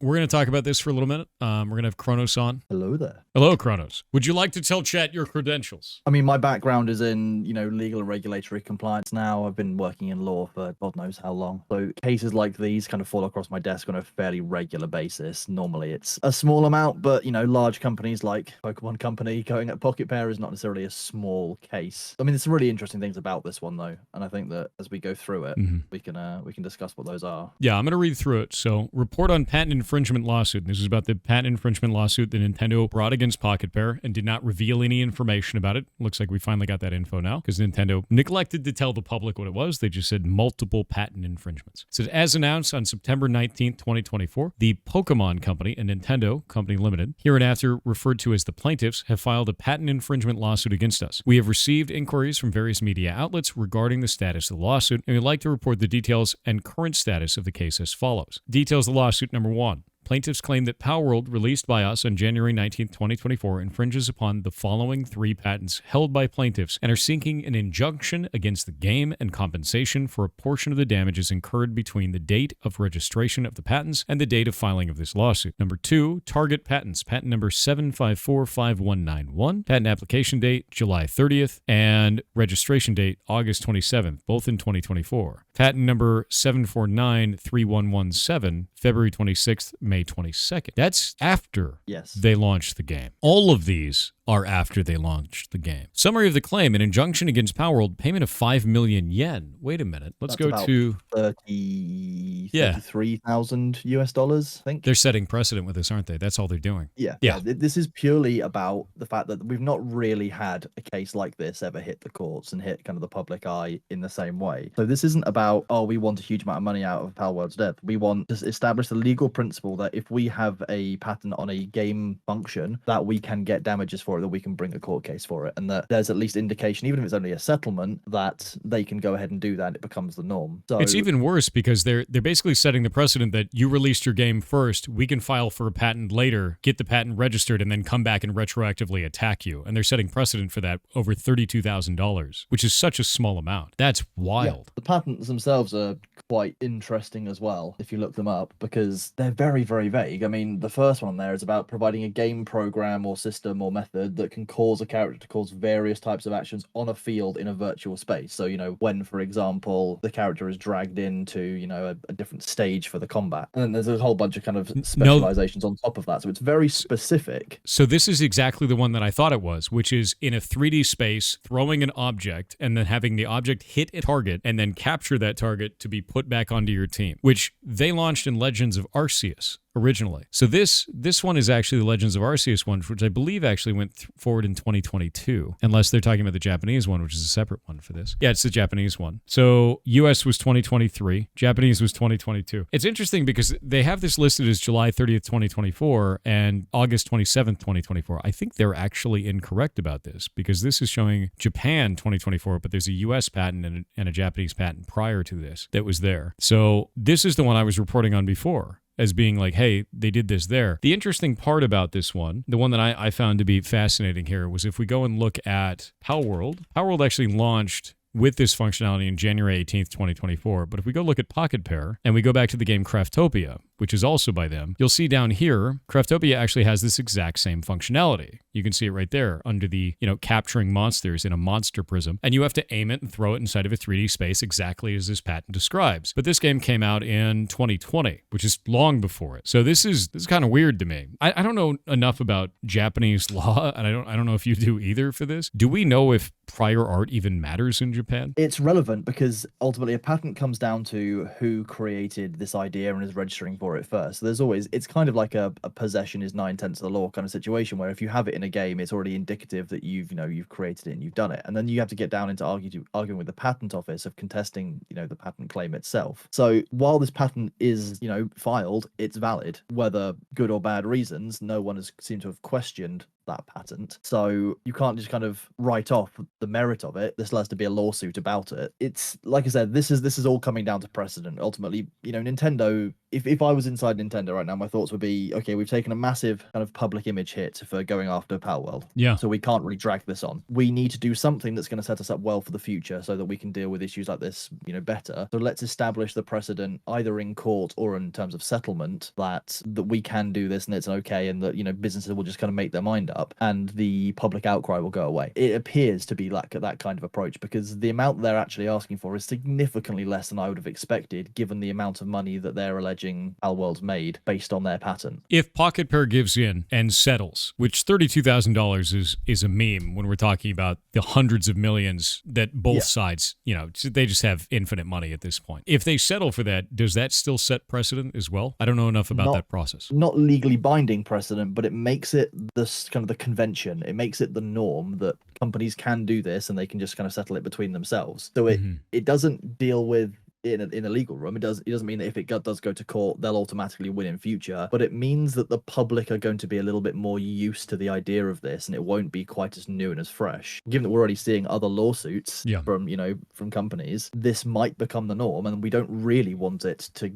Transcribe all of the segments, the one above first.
We're going to talk about this for a little minute. We're going to have Kronos on. Hello there. Hello, Kronos. Would you like to tell chat your credentials? I mean, my background is in, legal and regulatory compliance now. I've been working in law for God knows how long. So cases like these kind of fall across my desk on a fairly regular basis. Normally it's a small amount, but, large companies like Pokemon Company going at Pocket Pair is not necessarily a small case. I mean, there's some really interesting things about this one, though. And I think that as we go through it, we can discuss what those are. Yeah, I'm going to read through it. So, report on patent infringement lawsuit. This is about the patent infringement lawsuit that Nintendo brought against Pocket Pair and did not reveal any information about it. Looks like we finally got that info now because Nintendo neglected to tell the public what it was. They just said multiple patent infringements. It said, as announced on September 19th, 2024, the Pokemon Company and Nintendo Company Limited, hereinafter referred to as the plaintiffs, have filed a patent infringement lawsuit against us. We have received inquiries from various media outlets regarding the status of the lawsuit, and we'd like to report the details and current status of the case as follows. Details of the lawsuit: number 1. Plaintiffs claim that Palworld, released by us on January 19, 2024, infringes upon the following 3 patents held by plaintiffs and are seeking an injunction against the game and compensation for a portion of the damages incurred between the date of registration of the patents and the date of filing of this lawsuit. Number 2, target patents. Patent number 7545191. Patent application date July 30th and registration date August 27th, both in 2024. Patent number 7493117, February 26th, May 22nd. That's after they launched the game. All of these are after they launched the game. Summary of the claim: an injunction against Palworld, payment of 5 million yen. Wait a minute. Let's go to 33,000 US dollars, I think. They're setting precedent with this, aren't they? That's all they're doing. Yeah. This is purely about the fact that we've not really had a case like this ever hit the courts and hit kind of the public eye in the same way. So this isn't about, we want a huge amount of money out of Palworld's death. We want to establish the legal principle that if we have a patent on a game function, that we can get damages for it, that we can bring a court case for it, and that there's at least indication, even if it's only a settlement, that they can go ahead and do that. It becomes the norm. So it's even worse because they're basically setting the precedent that you released your game first, we can file for a patent later, get the patent registered, and then come back and retroactively attack you. And they're setting precedent for that over $32,000, which is such a small amount. That's wild. Yeah, the patents themselves are quite interesting as well, if you look them up, because they're very, very vague. I mean, the first one there is about providing a game program or system or method that can cause a character to cause various types of actions on a field in a virtual space. So, when, for example, the character is dragged into, a different stage for the combat. And then there's a whole bunch of kind of specializations on top of that. So it's very specific. So this is exactly the one that I thought it was, which is in a 3D space, throwing an object and then having the object hit a target and then capture that target to be put back onto your team, which they launched in Legends of Arceus originally. So this one is actually the Legends of Arceus one, which I believe actually went forward in 2022, unless they're talking about the Japanese one, which is a separate one for this. Yeah, it's the Japanese one. So US was 2023, Japanese was 2022. It's interesting because they have this listed as July 30th, 2024 and August 27th, 2024. I think they're actually incorrect about this because this is showing Japan 2024, but there's a US patent and a Japanese patent prior to this that was there. So this is the one I was reporting on before as being like, hey, they did this there. The interesting part about this one, the one that I found to be fascinating here, was if we go and look at Palworld actually launched with this functionality in January 18th, 2024. But if we go look at Pocket Pair and we go back to the game Craftopia, which is also by them, you'll see down here, Craftopia actually has this exact same functionality. You can see it right there under the, capturing monsters in a monster prism. And you have to aim it and throw it inside of a 3D space exactly as this patent describes. But this game came out in 2020, which is long before it. So this is kind of weird to me. I don't know enough about Japanese law, and I don't know if you do either for this. Do we know if prior art even matters in Japan? It's relevant because ultimately a patent comes down to who created this idea and is registering for it first. So there's always, it's kind of like a possession is 9/10 of the law kind of situation where if you have it in a game, it's already indicative that you've created it and you've done it. And then you have to get down into arguing with the patent office of contesting, the patent claim itself. So while this patent is, filed, it's valid, whether good or bad reasons. No one has seemed to have questioned that patent. So you can't just kind of write off the merit of it. This has to be a lawsuit about it. It's like I said, this is all coming down to precedent. Ultimately, Nintendo, if I was inside Nintendo right now, my thoughts would be, okay, we've taken a massive kind of public image hit for going after Palworld. Yeah. So we can't really drag this on. We need to do something that's going to set us up well for the future so that we can deal with issues like this, better. So let's establish the precedent either in court or in terms of settlement that we can do this and it's okay, and that, businesses will just kind of make their mind up and the public outcry will go away. It appears to be like that kind of approach, because the amount they're actually asking for is significantly less than I would have expected, given the amount of money that they're alleging Palworld's made based on their patent. If Pocket Pair gives in and settles, which $32,000 is a meme when we're talking about the hundreds of millions that both sides, they just have infinite money at this point. If they settle for that, does that still set precedent as well? I don't know enough about that process. Not legally binding precedent, but it makes it this kind of the convention. It makes it the norm that companies can do this and they can just kind of settle it between themselves. So it doesn't deal with in a legal room. It doesn't mean that if it does go to court, they'll automatically win in future, but it means that the public are going to be a little bit more used to the idea of this, and it won't be quite as new and as fresh. Given that we're already seeing other lawsuits from companies, this might become the norm, and we don't really want it to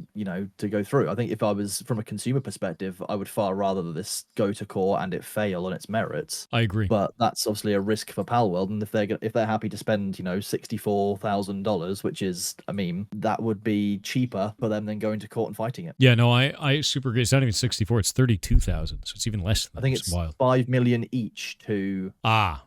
go through. I think if I was from a consumer perspective, I would far rather that this go to court and it fail on its merits. I agree, but that's obviously a risk for Palworld, and if they're happy to spend $64,000, which is a meme, that would be cheaper for them than going to court and fighting it. Yeah, no, I super agree. It's not even 64; it's 32,000, so it's even less than that. I think it's wild. $5 million each to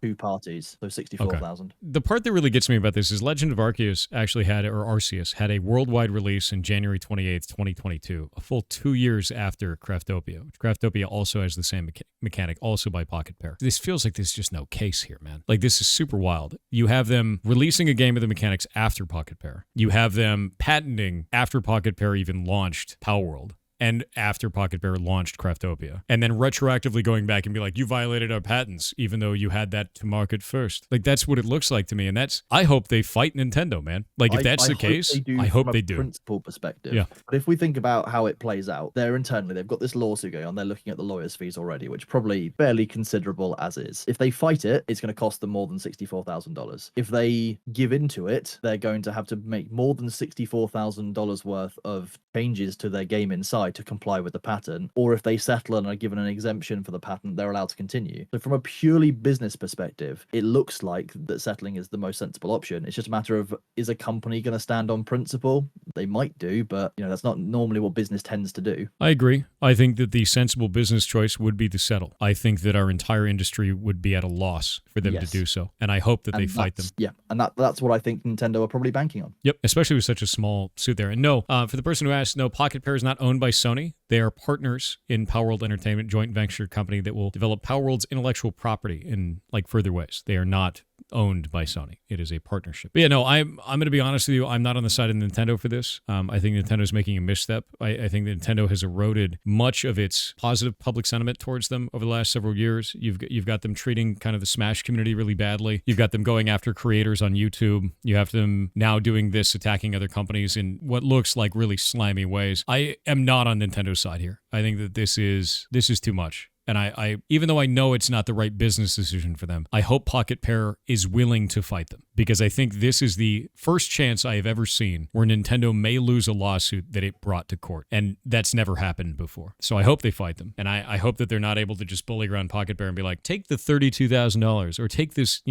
two parties, so 64,000. Okay. The part that really gets me about this is Legend of Arceus had a worldwide release in January 28th, 2022, a full 2 years after Craftopia. Craftopia also has the same mechanic, also by Pocket Pair. This feels like there's just no case here, man. Like, this is super wild. You have them releasing a game with the mechanics after Pocket Pair. You have them patenting after Pocket Pair even launched Palworld, and after Pocket Pair launched Craftopia, and then retroactively going back and be like, you violated our patents, even though you had that to market first. Like, that's what it looks like to me, and I hope they fight Nintendo, man. Like, if that's the case, I hope they do. From a principle perspective. Yeah. But if we think about how it plays out, they've got this lawsuit going on. They're looking at the lawyers' fees already, which probably fairly considerable as is. If they fight it, it's going to cost them more than $64,000. If they give into it, they're going to have to make more than $64,000 worth of changes to their game inside to comply with the patent, or if they settle and are given an exemption for the patent, they're allowed to continue. So from a purely business perspective, it looks like that settling is the most sensible option. It's just a matter of, is a company going to stand on principle? They might do, but that's not normally what business tends to do. I agree. I think that the sensible business choice would be to settle. I think that our entire industry would be at a loss for them to do so, and I hope that they fight them. Yeah, and that's what I think Nintendo are probably banking on. Yep, especially with such a small suit there. And no, for the person who asked, no, Pocket Pair is not owned by Sony. They are partners in Palworld Entertainment, joint venture company that will develop Palworld's intellectual property in further ways. They are not owned by Sony. It is a partnership. But yeah, no, I'm going to be honest with you. I'm not on the side of Nintendo for this. I think Nintendo's making a misstep. I think Nintendo has eroded much of its positive public sentiment towards them over the last several years. You've got them treating kind of the Smash community really badly. You've got them going after creators on YouTube. You have them now doing this, attacking other companies in what looks like really slimy ways. I am not on Nintendo's side here. I think that this is too much. And I even though I know it's not the right business decision for them, I hope Pocket Pair is willing to fight them, because I think this is the first chance I have ever seen where Nintendo may lose a lawsuit that it brought to court. And that's never happened before. So I hope they fight them. And I hope that they're not able to just bully around Pocket Pair and be like, take the $32,000 or take this,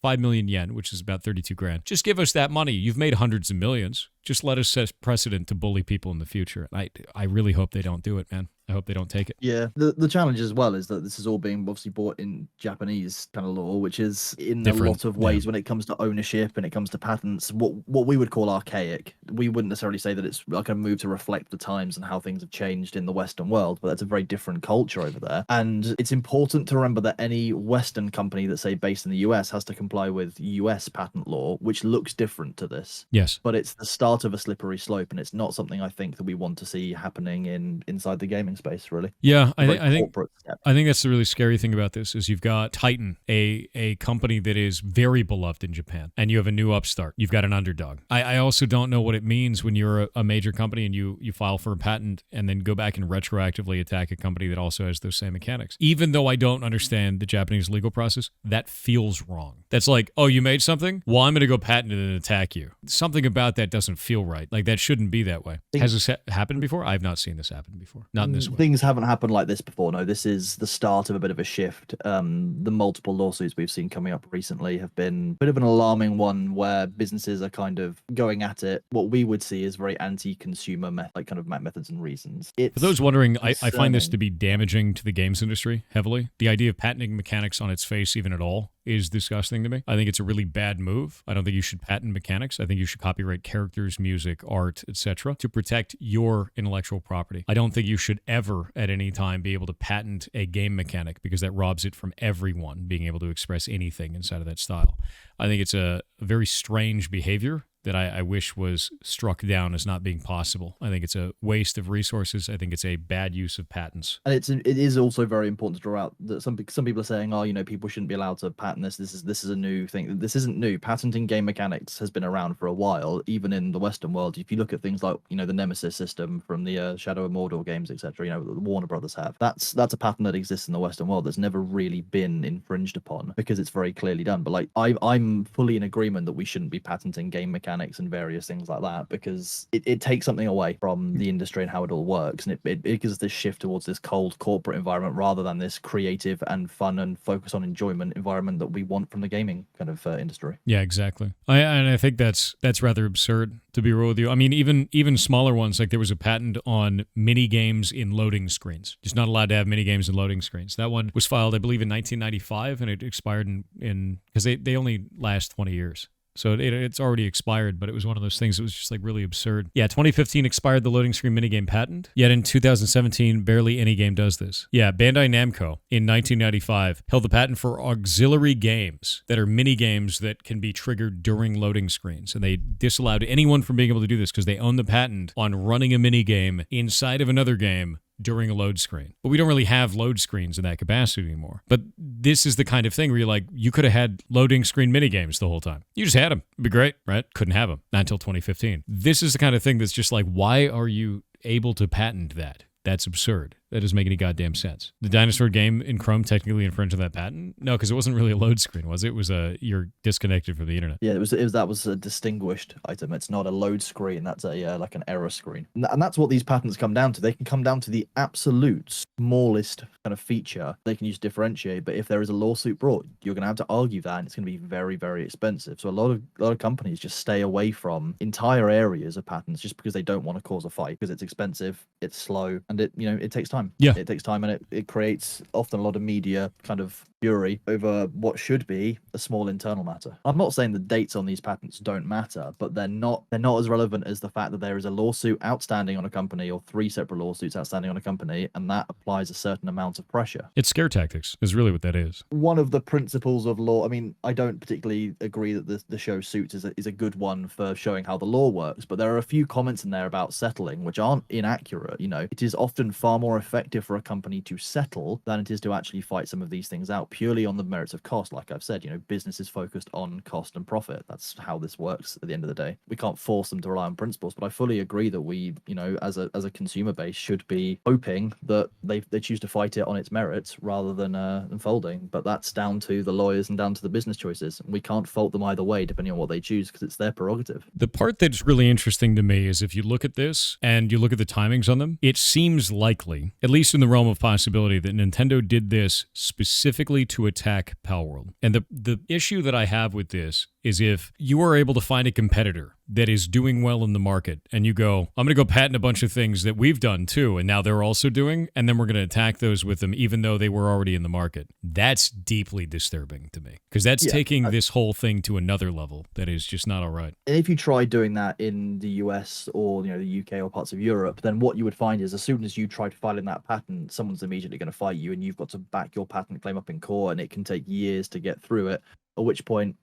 5 million yen, which is about 32 grand. Just give us that money. You've made hundreds of millions. Just let us set precedent to bully people in the future. I really hope they don't do it, man. I hope they don't take it. Yeah. The challenge as well is that this is all being obviously bought in Japanese kind of law, which is in different, a lot of ways when it comes to ownership and it comes to patents, what we would call archaic. We wouldn't necessarily say that it's like a move to reflect the times and how things have changed in the Western world, but that's a very different culture over there. And it's important to remember that any Western company that's, say, based in the US has to comply with US patent law, which looks different to this. Yes. But it's the starting start of a slippery slope, and it's not something I think that we want to see happening inside the gaming space, really. Yeah, A very I think corporate step. I think that's the really scary thing about this is you've got Titan, a company that is very beloved in Japan, and you have a new upstart. You've got an underdog. I also don't know what it means when you're a major company and you file for a patent and then go back and retroactively attack a company that also has those same mechanics. Even though I don't understand the Japanese legal process, that feels wrong. That's like, oh, you made something? Well, I'm going to go patent it and attack you. Something about that doesn't feel right. Like, that shouldn't be that way. Has this happened before? I've not seen this happen before. Not in this way. Things haven't happened like this before. No, this is the start of a bit of a shift. The multiple lawsuits we've seen coming up recently have been a bit of an alarming one, where businesses are kind of going at it what we would see as very anti-consumer methods and reasons. For those wondering, I find this to be damaging to the games industry heavily. The idea of patenting mechanics on its face, even at all, is disgusting to me. I think it's a really bad move. I don't think you should patent mechanics. I think you should copyright characters, music, art, etc. to protect your intellectual property. I don't think you should ever at any time be able to patent a game mechanic, because that robs it from everyone being able to express anything inside of that style. I think it's a very strange behavior that I wish was struck down as not being possible. I think it's a waste of resources. I think it's a bad use of patents. And it is also very important to draw out that some people are saying, oh, people shouldn't be allowed to patent this. This is a new thing. This isn't new. Patenting game mechanics has been around for a while, even in the Western world. If you look at things like the Nemesis system from the Shadow of Mordor games, etc., the Warner Brothers have. That's a patent that exists in the Western world that's never really been infringed upon, because it's very clearly done. But like I'm fully in agreement that we shouldn't be patenting game mechanics and various things like that, because it takes something away from the industry and how it all works, and it gives us this shift towards this cold corporate environment rather than this creative and fun and focus on enjoyment environment that we want from the gaming kind of industry. Yeah, exactly. I think that's rather absurd, to be real with you. I mean, even smaller ones, like there was a patent on mini games in loading screens. Just not allowed to have mini games in loading screens. That one was filed, I believe, in 1995, and it expired in because they only last 20 years. So it's already expired, but it was one of those things that was just like really absurd. Yeah, 2015 expired the loading screen minigame patent, yet in 2017, barely any game does this. Yeah, Bandai Namco in 1995 held the patent for auxiliary games that are minigames that can be triggered during loading screens. And they disallowed anyone from being able to do this because they own the patent on running a minigame inside of another game during a load screen. But we don't really have load screens in that capacity anymore. But this is the kind of thing where you're like, you could have had loading screen minigames the whole time. You just had them. It'd be great, right? Couldn't have them. Not until 2015. This is the kind of thing that's just like, why are you able to patent that? That's absurd. That doesn't make any goddamn sense. The dinosaur game in Chrome technically infringed on that patent? No, because it wasn't really a load screen, was it? It was you're disconnected from the internet. Yeah, that was a distinguished item. It's not a load screen. That's a like an error screen, and that's what these patents come down to. They can come down to the absolute smallest kind of feature they can use to differentiate. But if there is a lawsuit brought, you're going to have to argue that, and it's going to be very, very expensive. So a lot of companies just stay away from entire areas of patents just because they don't want to cause a fight, because it's expensive, it's slow, and it takes time. Yeah, it takes time, and it creates often a lot of media kind of fury over what should be a small internal matter. I'm not saying the dates on these patents don't matter, but they're not as relevant as the fact that there is a lawsuit outstanding on a company, or 3 separate lawsuits outstanding on a company, and that applies a certain amount of pressure. It's scare tactics is really what that is. One of the principles of law, I mean, I don't particularly agree that the show Suits is a good one for showing how the law works, but there are a few comments in there about settling which aren't inaccurate. It is often far more effective for a company to settle than it is to actually fight some of these things out purely on the merits of cost. Like I've said, business is focused on cost and profit. That's how this works at the end of the day. We can't force them to rely on principles, but I fully agree that we, as a consumer base, should be hoping that they choose to fight it on its merits rather than folding. But that's down to the lawyers and down to the business choices. We can't fault them either way, depending on what they choose, because it's their prerogative. The part that's really interesting to me is if you look at this and you look at the timings on them, it seems likely, at least in the realm of possibility, that Nintendo did this specifically to attack Palworld. And the issue that I have with this is if you are able to find a competitor that is doing well in the market and you go, I'm going to go patent a bunch of things that we've done too, and now they're also doing, and then we're going to attack those with them even though they were already in the market. That's deeply disturbing to me, because that's taking this whole thing to another level that is just not all right. And if you try doing that in the US or the UK or parts of Europe, then what you would find is as soon as you try filing that patent, someone's immediately going to fight you, and you've got to back your patent claim up in court, and it can take years to get through it. at which point,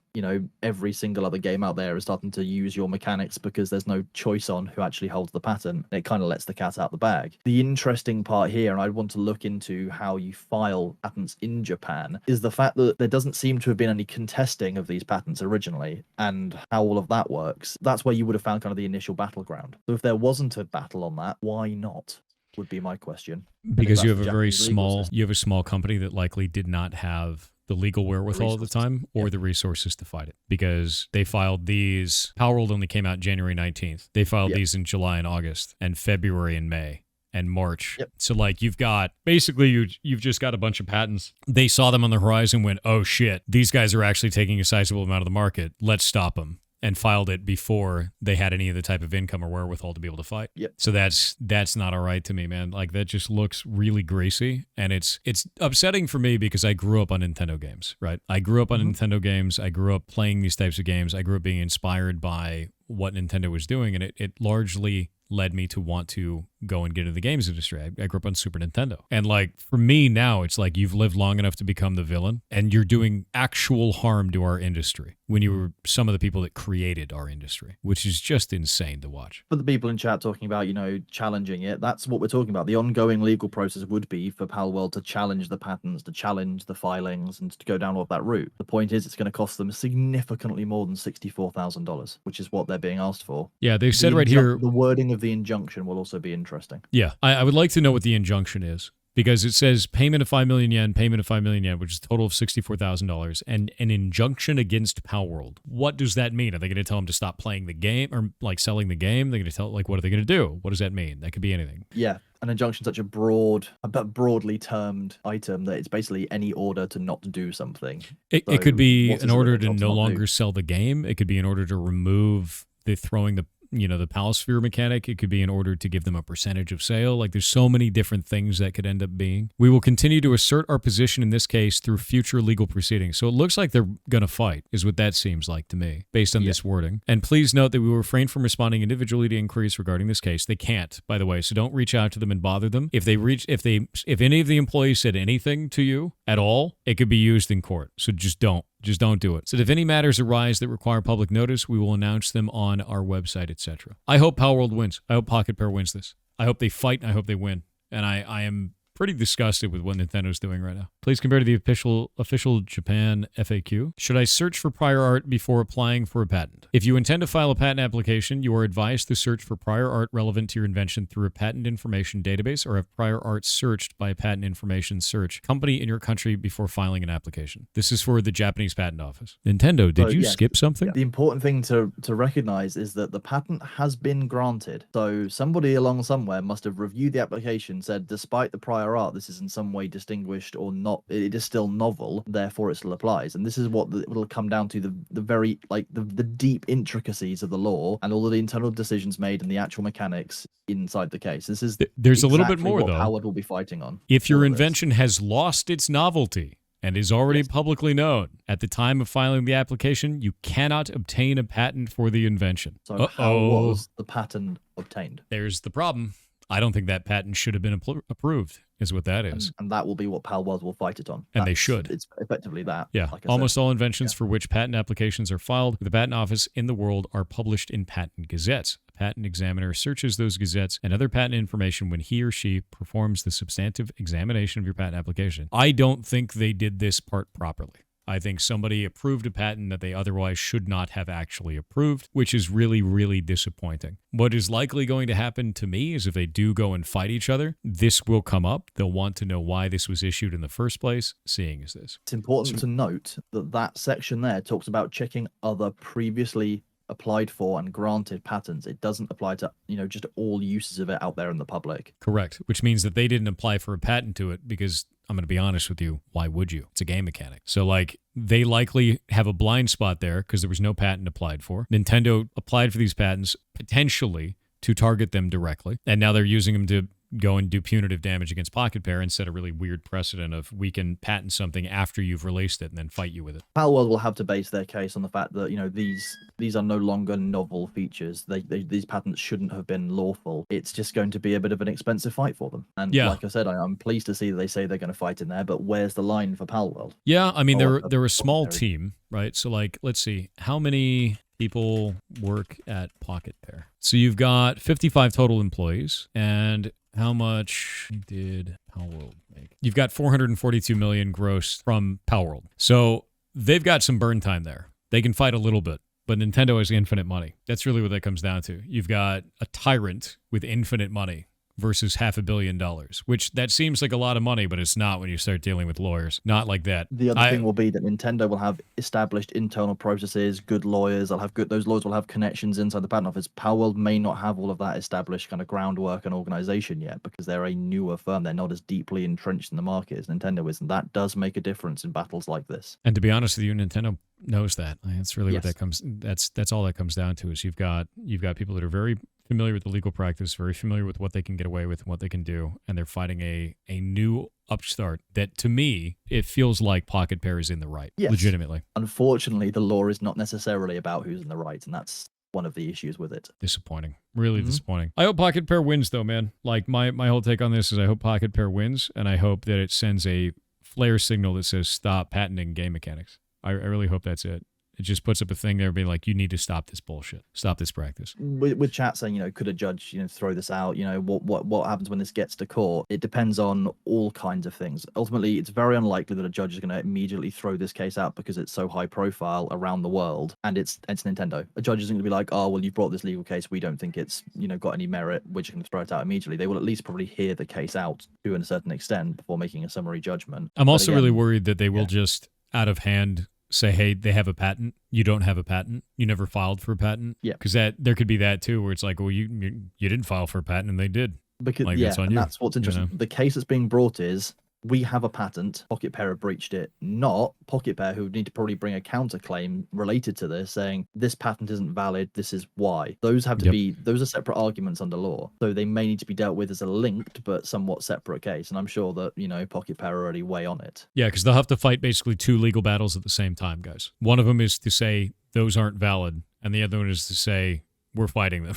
every single other game out there is starting to use your mechanics because there's no choice on who actually holds the patent. It kind of lets the cat out the bag. The interesting part here, and I want to look into how you file patents in Japan, is the fact that there doesn't seem to have been any contesting of these patents originally, and how all of that works. That's where you would have found kind of the initial battleground. So if there wasn't a battle on that, why not? Would be my question. Because you have a small company that likely did not have the legal wherewithal at the time or the resources to fight it, because they filed these. Palworld only came out January 19th. They filed these in July and August and February and May and March. So like you've got basically you've just got a bunch of patents. They saw them on the horizon, went, oh shit, these guys are actually taking a sizable amount of the market. Let's stop them. And filed it before they had any of the type of income or wherewithal to be able to fight. So that's not all right to me, man. Like that just looks really greasy, and it's upsetting for me because I grew up on Nintendo games, right? I grew up on Nintendo games. I grew up playing these types of games. I grew up being inspired by what Nintendo was doing, and it largely led me to want to go and get into the games industry. I grew up on Super Nintendo. And like for me now, it's like you've lived long enough to become the villain and you're doing actual harm to our industry when you were some of the people that created our industry, which is just insane to watch. For the people in chat talking about, challenging it, that's what we're talking about. The ongoing legal process would be for Palworld to challenge the patents, to challenge the filings, and to go down all of that route. The point is it's going to cost them significantly more than $64,000, which is what they're being asked for. Yeah, they've said right here... The wording of the injunction will also be interesting. Yeah, I would like to know what the injunction is, because it says payment of 5 million yen, which is a total of $64,000, and an injunction against Palworld. What does that mean? Are they going to tell them to stop playing the game or like selling the game? They're going to tell, like, what are they going to do? What does that mean? That could be anything. Yeah. An injunction, such a broadly termed item that it's basically any order to not do something. It could be an order to no longer sell the game. It could be in order to remove the throwing the Palsphere mechanic. It could be in order to give them a percentage of sale. Like there's so many different things that could end up being. We will continue to assert our position in this case through future legal proceedings. So it looks like they're going to fight, is what that seems like to me, based on this wording. And please note that we will refrain from responding individually to inquiries regarding this case. They can't, by the way, so don't reach out to them and bother them. If any of the employees said anything to you at all, it could be used in court. So just don't. Just don't do it. So if any matters arise that require public notice, we will announce them on our website, etc. I hope Palworld wins. I hope Pocket Pair wins this. I hope they fight, and I hope they win. And I am pretty disgusted with what Nintendo's doing right now. Please compare to the official Japan FAQ. Should I search for prior art before applying for a patent? If you intend to file a patent application, you are advised to search for prior art relevant to your invention through a patent information database or have prior art searched by a patent information search company in your country before filing an application. This is for the Japanese Patent Office. Nintendo, did you skip something? The important thing to recognize is that the patent has been granted. So somebody along somewhere must have reviewed the application, said despite the prior art, this is in some way distinguished or not, it is still novel, therefore it still applies. And this is what it'll come down to, the very the deep intricacies of the law and all of the internal decisions made and the actual mechanics inside the case. This is there's a little bit more though. Howard will be fighting on. If your invention has lost its novelty and is already publicly known at the time of filing the application, you cannot obtain a patent for the invention. So how was the patent obtained? There's the problem. I don't think that patent should have been approved, is what that is. And that will be what Palworld will fight it on. And they should. It's effectively that. Yeah. Like almost all inventions for which patent applications are filed with the Patent Office in the world are published in patent gazettes. A patent examiner searches those gazettes and other patent information when he or she performs the substantive examination of your patent application. I don't think they did this part properly. I think somebody approved a patent that they otherwise should not have actually approved, which is really, really disappointing. What is likely going to happen to me is if they do go and fight each other, this will come up. They'll want to know why this was issued in the first place, seeing as this. It's important to note that section there talks about checking other previously applied for and granted patents. It doesn't apply to, just all uses of it out there in the public. Correct, which means that they didn't apply for a patent to it because, I'm going to be honest with you, why would you? It's a game mechanic. So they likely have a blind spot there because there was no patent applied for. Nintendo applied for these patents potentially to target them directly, and now they're using them to go and do punitive damage against Pocket Pair and set a really weird precedent of we can patent something after you've released it and then fight you with it. Palworld will have to base their case on the fact that these are no longer novel features. These patents shouldn't have been lawful. It's just going to be a bit of an expensive fight for them. And like I said, I'm pleased to see that they say they're going to fight in there. But where's the line for Palworld? Yeah, I mean they're a small team, right? So like, let's see, how many people work at Pocket Pair? So you've got 55 total employees, and how much did Palworld make? You've got 442 million gross from Palworld. So they've got some burn time there. They can fight a little bit, but Nintendo has infinite money. That's really what that comes down to. You've got a tyrant with infinite money versus $500 million, which that seems like a lot of money, but it's not when you start dealing with lawyers. Not like that. The other thing will be that Nintendo will have established internal processes, good lawyers. Those lawyers will have connections inside the patent office. Palworld may not have all of that established kind of groundwork and organization yet because they're a newer firm. They're not as deeply entrenched in the market as Nintendo is, and that does make a difference in battles like this. And to be honest with you, Nintendo knows that. That's really what that comes. That's all that comes down to. Is you've got people that are very familiar with the legal practice, very familiar with what they can get away with and what they can do, and they're fighting a new upstart that, to me, it feels like Pocket Pair is in the right, legitimately. Unfortunately, the law is not necessarily about who's in the right, and that's one of the issues with it. Disappointing. Really disappointing. I hope Pocket Pair wins, though, man. Like, my whole take on this is I hope Pocket Pair wins, and I hope that it sends a flare signal that says stop patenting game mechanics. I really hope that's it. It just puts up a thing there being like, you need to stop this bullshit. Stop this practice. With chat saying, could a judge, throw this out? What happens when this gets to court? It depends on all kinds of things. Ultimately, it's very unlikely that a judge is going to immediately throw this case out because it's so high profile around the world and it's Nintendo. A judge isn't going to be like, oh, well, you've brought this legal case. We don't think it's, got any merit. We're just going to throw it out immediately. They will at least probably hear the case out to a certain extent before making a summary judgment. I'm also really worried that they will just out of hand say, hey, they have a patent. You don't have a patent. You never filed for a patent. Yeah. Because there could be that too, where it's like, well, you didn't file for a patent and they did. Because that's on you. That's what's interesting. The case that's being brought is we have a patent. Pocket Pair have breached it. Not Pocket Pair, who need to probably bring a counterclaim related to this, saying this patent isn't valid. This is why. Those have to be. Those are separate arguments under law, so they may need to be dealt with as a linked but somewhat separate case. And I'm sure that Pocket Pair are already way on it. Yeah, because they'll have to fight basically two legal battles at the same time, guys. One of them is to say those aren't valid, and the other one is to say we're fighting them.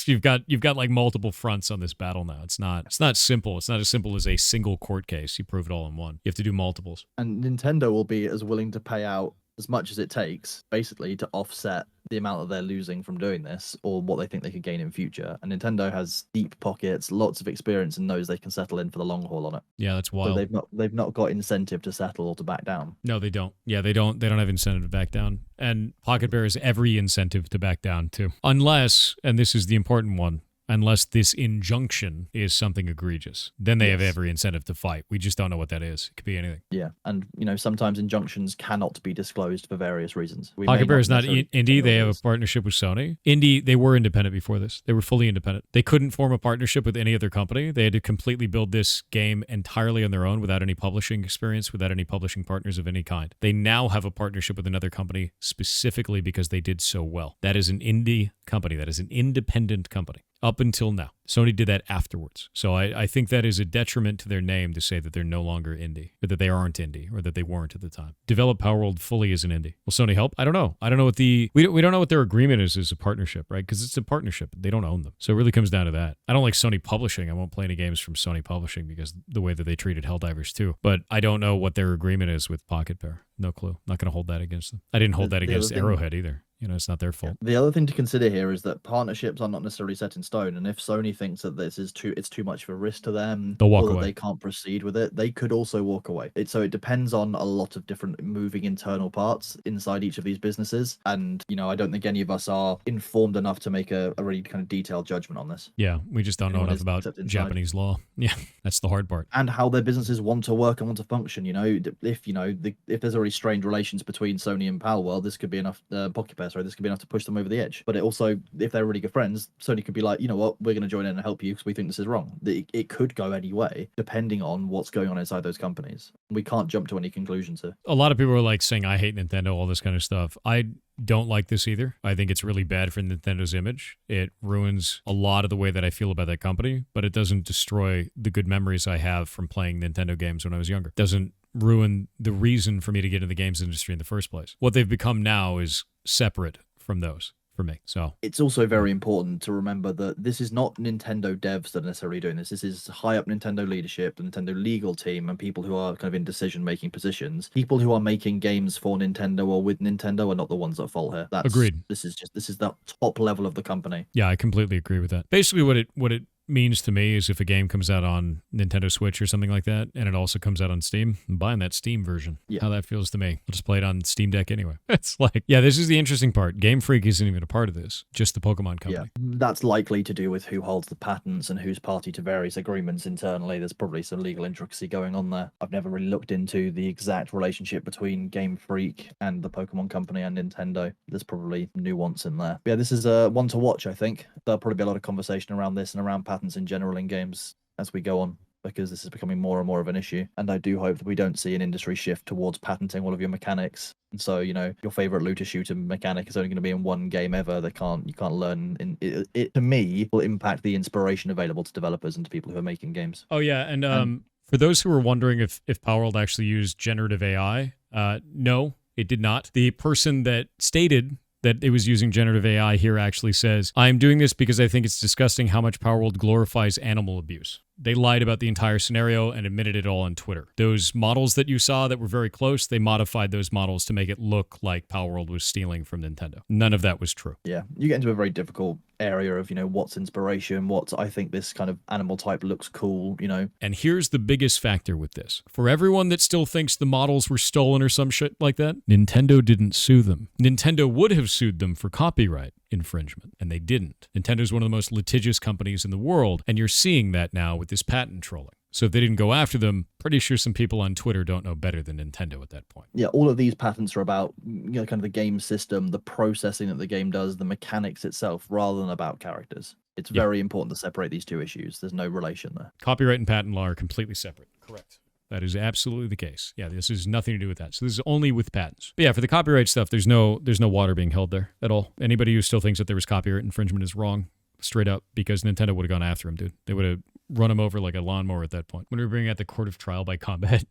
You've got like multiple fronts on this battle now. It's not simple. It's not as simple as a single court case. You prove it all in one. You have to do multiples. And Nintendo will be as willing to pay out as much as it takes, basically, to offset the amount that they're losing from doing this or what they think they could gain in future. And Nintendo has deep pockets, lots of experience, and knows they can settle in for the long haul on it. Yeah, that's wild. So they've not got incentive to settle or to back down. No, they don't. Yeah, they don't have incentive to back down. And Pocket Pair has every incentive to back down too. Unless, and this is the important one, unless this injunction is something egregious. Then they have every incentive to fight. We just don't know what that is. It could be anything. Yeah, and sometimes injunctions cannot be disclosed for various reasons. Pocket Pair is not indie. They have a partnership with Sony. Indie, they were independent before this. They were fully independent. They couldn't form a partnership with any other company. They had to completely build this game entirely on their own without any publishing experience, without any publishing partners of any kind. They now have a partnership with another company specifically because they did so well. That is an indie company. That is an independent company. Up until now. Sony did that afterwards. So I think that is a detriment to their name to say that they're no longer indie, or that they aren't indie, or that they weren't at the time. Develop Palworld fully as an indie. Will Sony help? I don't know. I don't know what we don't know what their agreement is as a partnership, right? Because it's a partnership. They don't own them. So it really comes down to that. I don't like Sony Publishing. I won't play any games from Sony Publishing because the way that they treated Helldivers 2. But I don't know what their agreement is with Pocket Pair. No clue. Not going to hold that against them. I didn't hold that against Arrowhead either. It's not their fault. The other thing to consider here is that partnerships are not necessarily set in stone, and if Sony thinks that this is it's too much of a risk to them, they'll walk or that away. They can't proceed with it, they could also walk away. So it depends on a lot of different moving internal parts inside each of these businesses, and I don't think any of us are informed enough to make a really kind of detailed judgment on this. Yeah, we just don't know enough about Japanese law. Yeah, that's the hard part. And how their businesses want to work and want to function. If there's already strained relations between Sony and Palworld, this could be enough. Pocket Pair, this could be enough to push them over the edge. But it also, if they're really good friends, Sony could be like, you know what, we're going to join in and help you because we think this is wrong. It could go any way depending on what's going on inside those companies. We can't jump to any conclusions here. A lot of people are like saying, I hate Nintendo, all this kind of stuff. I don't like this either. I think it's really bad for Nintendo's image. It ruins a lot of the way that I feel about that company, but it doesn't destroy the good memories I have from playing Nintendo games when I was younger. It doesn't ruin the reason for me to get into the games industry in the first place. What they've become now is separate from those for me. So it's also very important to remember that this is not Nintendo devs that are necessarily doing this. This is high up Nintendo leadership, the Nintendo legal team, and people who are kind of in decision-making positions. People who are making games for Nintendo or with Nintendo are not the ones at fault here. Agreed. This is the top level of the company. Yeah, I completely agree with that. Basically, what it means to me is if a game comes out on Nintendo Switch or something like that, and it also comes out on Steam, I'm buying that Steam version. Yeah. How that feels to me. I'll just play it on Steam Deck anyway. It's like, yeah, this is the interesting part. Game Freak isn't even a part of this, just the Pokemon company. Yeah, that's likely to do with who holds the patents and who's party to various agreements internally. There's probably some legal intricacy going on there. I've never really looked into the exact relationship between Game Freak and the Pokemon company and Nintendo. There's probably nuance in there. But yeah, this is one to watch, I think. There'll probably be a lot of conversation around this and around patents in general in games as we go on, because this is becoming more and more of an issue. And I do hope that we don't see an industry shift towards patenting all of your mechanics. And so, your favorite looter shooter mechanic is only going to be in one game ever. You can't learn. It to me will impact the inspiration available to developers and to people who are making games. Oh yeah, and for those who are wondering if Palworld actually used generative AI, no, it did not. The person that stated that it was using generative AI here actually says, I'm doing this because I think it's disgusting how much Palworld glorifies animal abuse. They lied about the entire scenario and admitted it all on Twitter. Those models that you saw that were very close, they modified those models to make it look like Palworld was stealing from Nintendo. None of that was true. Yeah, you get into a very difficult area of, what's inspiration, I think this kind of animal type looks cool, And here's the biggest factor with this. For everyone that still thinks the models were stolen or some shit like that, Nintendo didn't sue them. Nintendo would have sued them for copyright infringement, and they didn't. Nintendo's one of the most litigious companies in the world, and you're seeing that now with this patent trolling. So if they didn't go after them, pretty sure some people on Twitter don't know better than Nintendo at that point. Yeah, all of these patents are about, kind of the game system, the processing that the game does, the mechanics itself, rather than about characters. It's very important to separate these two issues. There's no relation there. Copyright and patent law are completely separate. Correct. That is absolutely the case. Yeah, this has nothing to do with that. So this is only with patents. But yeah, for the copyright stuff, there's no water being held there at all. Anybody who still thinks that there was copyright infringement is wrong, straight up, because Nintendo would have gone after him, dude. They would have run him over like a lawnmower at that point. When we were bringing out the Court of Trial by Combat,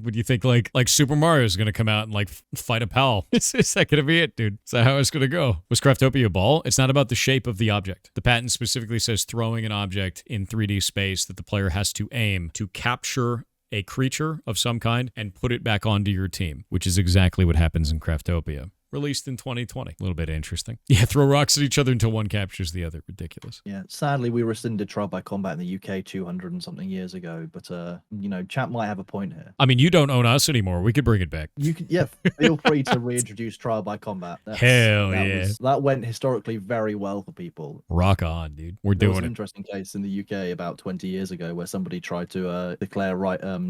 would you think like Super Mario is going to come out and like fight a pal? Is that going to be it, dude? Is that how it's going to go? Was Craftopia a ball? It's not about the shape of the object. The patent specifically says throwing an object in 3D space that the player has to aim to capture a creature of some kind and put it back onto your team, which is exactly what happens in Craftopia. Released in 2020. A little bit interesting. Yeah, throw rocks at each other until one captures the other. Ridiculous. Yeah, sadly, we rescinded Trial by Combat in the UK 200 and something years ago, but, chat might have a point here. I mean, you don't own us anymore. We could bring it back. You could, yeah, feel free to reintroduce Trial by Combat. That went historically very well for people. Rock on, dude. We're There doing was an it. interesting case in the UK about 20 years ago where somebody tried to declare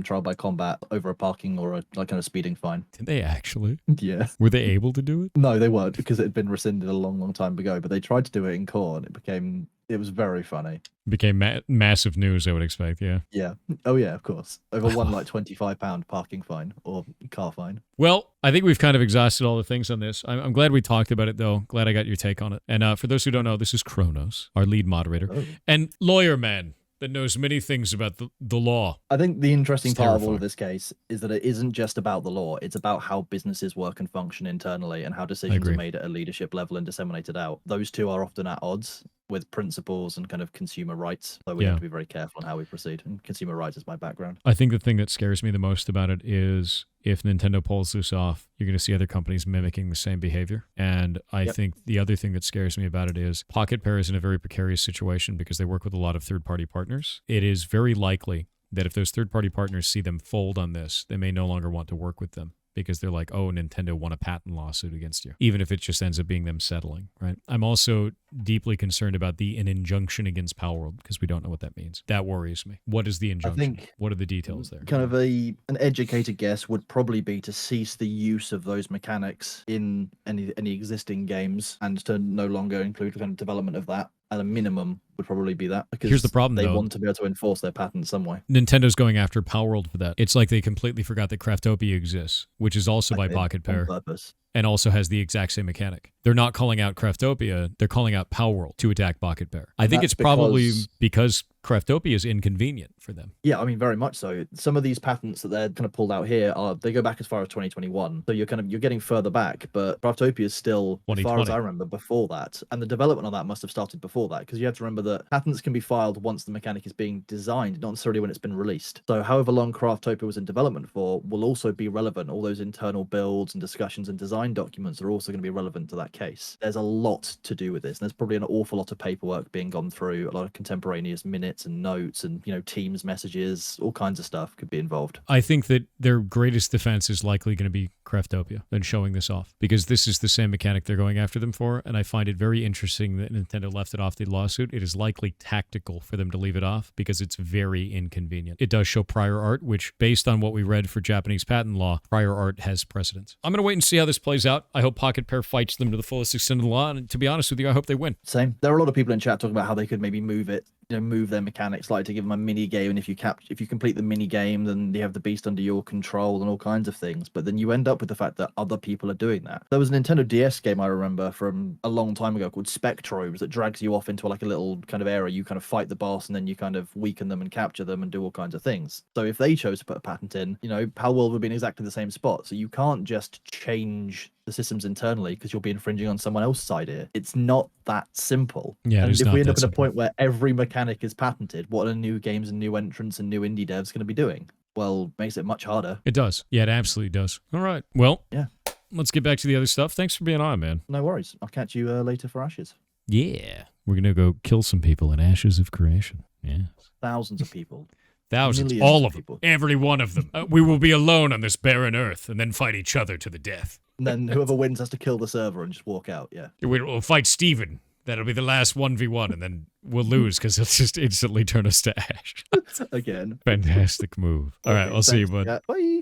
Trial by Combat over a parking or a kind of speeding fine. Did they actually? Yeah. Were they able to do it? No, they weren't, because it had been rescinded a long, long time ago. But they tried to do it in court, and it was very funny. Became massive news, I would expect, yeah. Yeah. Oh, yeah, of course. Over one like £25 parking fine or car fine. Well, I think we've kind of exhausted all the things on this. I'm glad we talked about it, though. Glad I got your take on it. And for those who don't know, this is Kronos, our lead moderator, and lawyer man that knows many things about the law. I think the interesting part of all of this case is that it isn't just about the law. It's about how businesses work and function internally and how decisions are made at a leadership level and disseminated out. Those two are often at odds with principles and kind of consumer rights. So we have to be very careful on how we proceed. And consumer rights is my background. I think the thing that scares me the most about it is if Nintendo pulls this off, you're going to see other companies mimicking the same behavior. And I think the other thing that scares me about it is Pocket Pair is in a very precarious situation because they work with a lot of third-party partners. It is very likely that if those third-party partners see them fold on this, they may no longer want to work with them, because they're like, oh, Nintendo won a patent lawsuit against you, even if it just ends up being them settling, right? I'm also deeply concerned about an injunction against Palworld, because we don't know what that means. That worries me. What is the injunction? I think what are the details there? Kind of an educated guess would probably be to cease the use of those mechanics in any existing games and to no longer include the kind of development of that. at a minimum would probably be that, because Here's the problem, they though. want to be able to enforce their patents some way. Nintendo's going after Palworld for that. It's like they completely forgot that Craftopia exists, which is also by Pocket Pair. On purpose. And also has the exact same mechanic. They're not calling out Craftopia, they're calling out Palworld to attack Pocket Bear. I think it's probably because Craftopia is inconvenient for them. Yeah, I mean, very much so. Some of these patents that they're kind of pulled out here they go back as far as 2021. So you're getting further back, but Craftopia is still, as far as I remember, before that. And the development on that must have started before that, because you have to remember that patents can be filed once the mechanic is being designed, not necessarily when it's been released. So however long Craftopia was in development for will also be relevant. All those internal builds and discussions and design documents are also going to be relevant to that case. There's a lot to do with this, and there's probably an awful lot of paperwork being gone through, a lot of contemporaneous minutes and notes and, Teams messages, all kinds of stuff could be involved. I think that their greatest defense is likely going to be Craftopia than showing this off, because this is the same mechanic they're going after them for, and I find it very interesting that Nintendo left it off the lawsuit. It is likely tactical for them to leave it off because it's very inconvenient. It does show prior art, which, based on what we read for Japanese patent law, prior art has precedence. I'm going to wait and see how this plays out. I hope Pocket Pair fights them to the fullest extent of the law, and to be honest with you, I hope they win. Same. There are a lot of people in chat talking about how they could maybe move it, move their mechanics, like to give them a mini game, and if you complete the mini game, then you have the beast under your control and all kinds of things. But then you end up with the fact that other people are doing that. There was a Nintendo DS game I remember from a long time ago called Spectrobes that drags you off into like a little kind of area. You kind of fight the boss, and then you kind of weaken them and capture them and do all kinds of things. So if they chose to put a patent in, Palworld would be in exactly the same spot. So you can't just change the systems internally because you'll be infringing on someone else's side here. It's not that simple. Yeah, and if we end up at a point where every mechanic is patented, what are new games and new entrants and new indie devs going to be doing? Well, makes it much harder. It does. Yeah, it absolutely does. All right. Well, yeah. Let's get back to the other stuff. Thanks for being on, man. No worries. I'll catch you later for Ashes. Yeah. We're going to go kill some people in Ashes of Creation. Yeah. Thousands of people. Thousands. Millions all of of them. people. Every one of them. We will be alone on this barren earth and then fight each other to the death. And then whoever wins has to kill the server and just walk out, yeah. We'll fight Steven. That'll be the last 1v1, and then we'll lose because he'll just instantly turn us to ash. Again. Fantastic move. All right, I'll see you, bud. Bye.